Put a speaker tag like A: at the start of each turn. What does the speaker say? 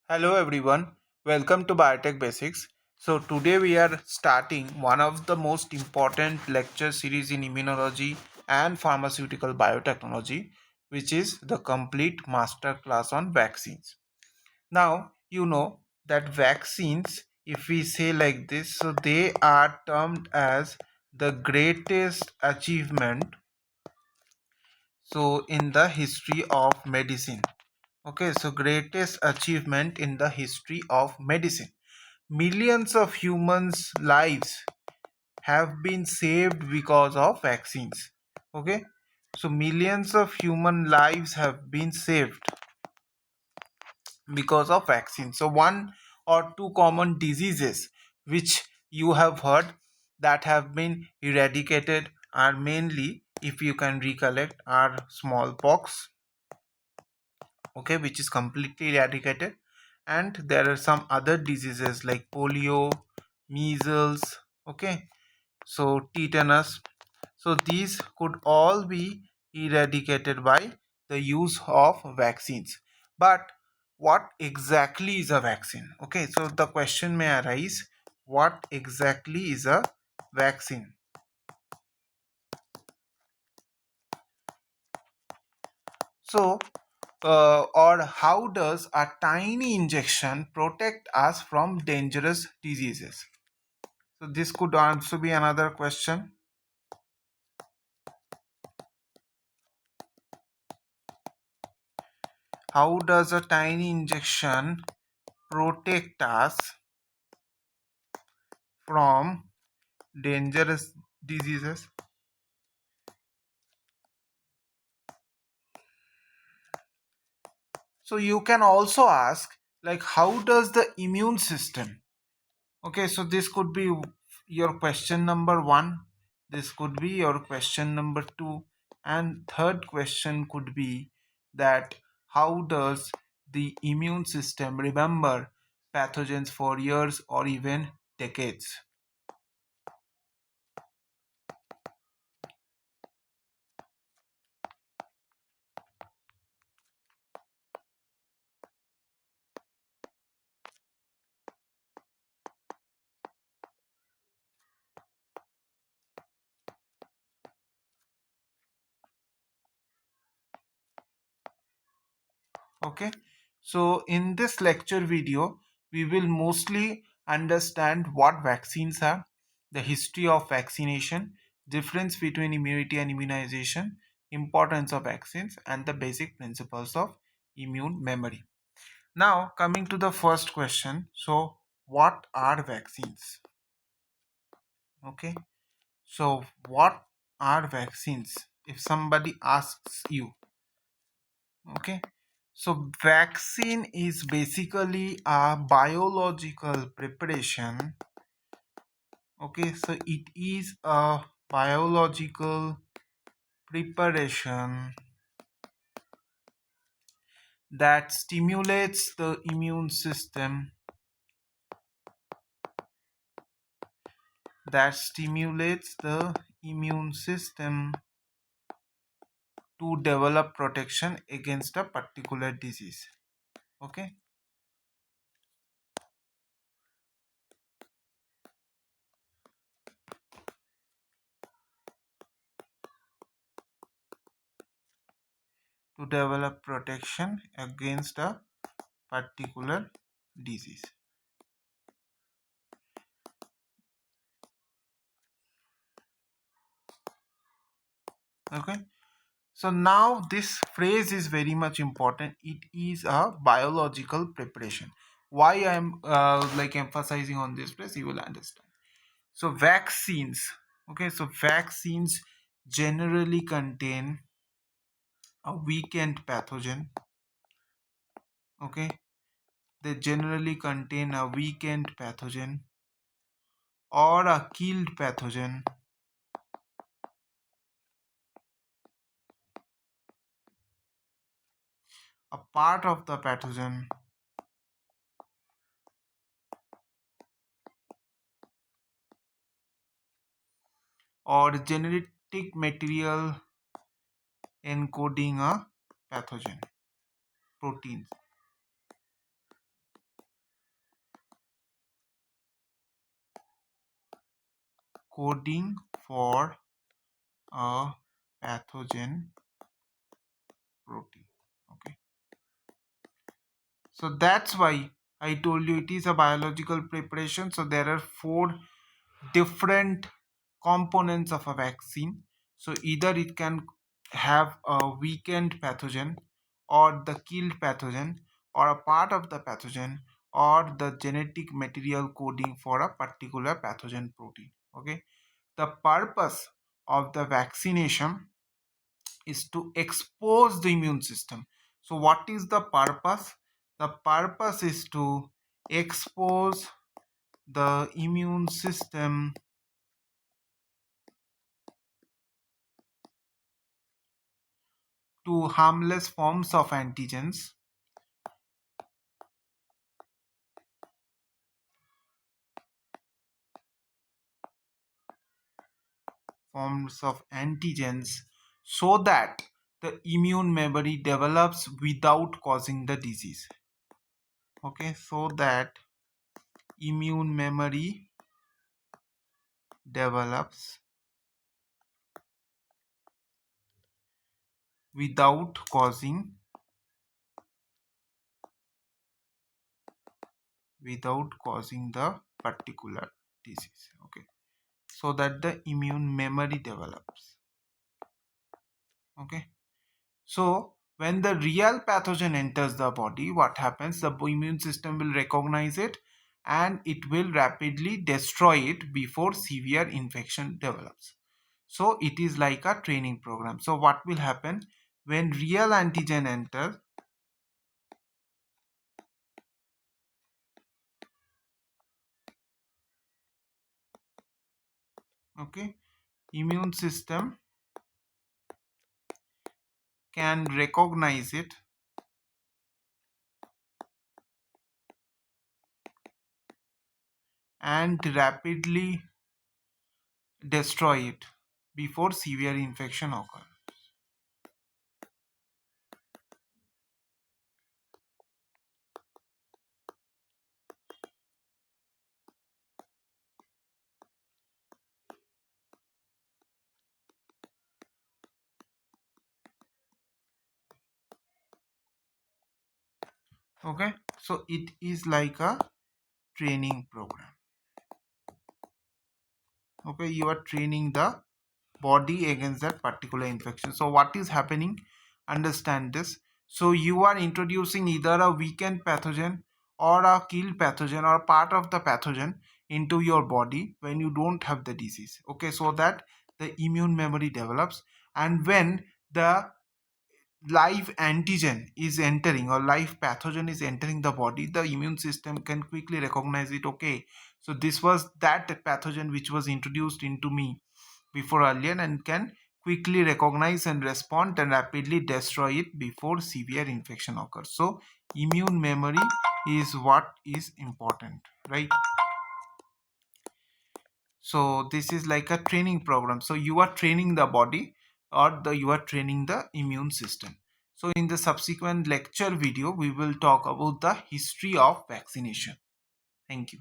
A: Hello everyone, welcome to Biotech Basics. So today we are starting one of the most important lecture series in immunology and pharmaceutical biotechnology, which is the complete master class on vaccines. Now you know that vaccines, if we say like this, so they are termed as the greatest achievement so in the history of medicine. Okay, so greatest achievement in the history of medicine. Millions of humans' lives have been saved because of vaccines. Okay, so millions of human lives have been saved because of vaccines. So, one or two common diseases which you have heard that have been eradicated are mainly, if you can recollect, are smallpox, okay, which is completely eradicated, and there are some other diseases like polio, measles, okay, so tetanus. So these could all be eradicated by the use of vaccines. But what exactly is a vaccine? Okay, so the question may arise, what exactly is a vaccine? So or how does a tiny injection protect us from dangerous diseases? So this could also be another question. How does a tiny injection protect us from dangerous diseases? So you can also ask, like, how does the immune system? Okay, so this could be your question number one. This could be your question number two. And third question could be that how does the immune system remember pathogens for years or even decades? Okay, so in this lecture video we will mostly understand what vaccines are, the history of vaccination, difference between immunity and immunization, importance of vaccines, and the basic principles of immune memory. Now coming to the first question, so what are vaccines? Okay, so what are vaccines? If somebody asks you, okay, so vaccine is basically a biological preparation. Okay, so it is a biological preparation that stimulates the immune system, that stimulates the immune system to develop protection against a particular disease. Okay, to develop protection against a particular disease. Okay, so now this phrase is very much important. It is a biological preparation. Why I am like emphasizing on this phrase, you will understand. So vaccines, okay, so vaccines generally contain a weakened pathogen. Okay, they generally contain a weakened pathogen or a killed pathogen, a part of the pathogen, or genetic material encoding a pathogen, proteins. coding for a pathogen protein. Okay, so that's why I told you it is a biological preparation. So there are four different components of a vaccine. So either it can have a weakened pathogen, or the killed pathogen, or a part of the pathogen, or the genetic material coding for a particular pathogen protein. Okay, the purpose of the vaccination is to expose the immune system. So what is the purpose? The purpose is to expose the immune system to harmless forms of antigens, so that the immune memory develops without causing the disease. Okay, so that immune memory develops without causing the particular disease. Okay, so that the immune memory develops. Okay, so when the real pathogen enters the body, what happens? The immune system will recognize it and it will rapidly destroy it before severe infection develops. So it is like a training program. So what will happen when real antigen enters? Okay, immune system can recognize it and rapidly destroy it before severe infection occurs. Okay, so it is like a training program. Okay, you are training the body against that particular infection. So what is happening? Understand this. So you are introducing either a weakened pathogen or a killed pathogen or part of the pathogen into your body when you don't have the disease. Okay, so that the immune memory develops, and when the live antigen is entering or live pathogen is entering the body, the immune system can quickly recognize it. Okay, so this was that pathogen which was introduced into me before earlier, and can quickly recognize and respond and rapidly destroy it before severe infection occurs. So immune memory is what is important, right? So this is like a training program. So you are training the body, or you are training the immune system. So in the subsequent lecture video, we will talk about the history of vaccination. Thank you.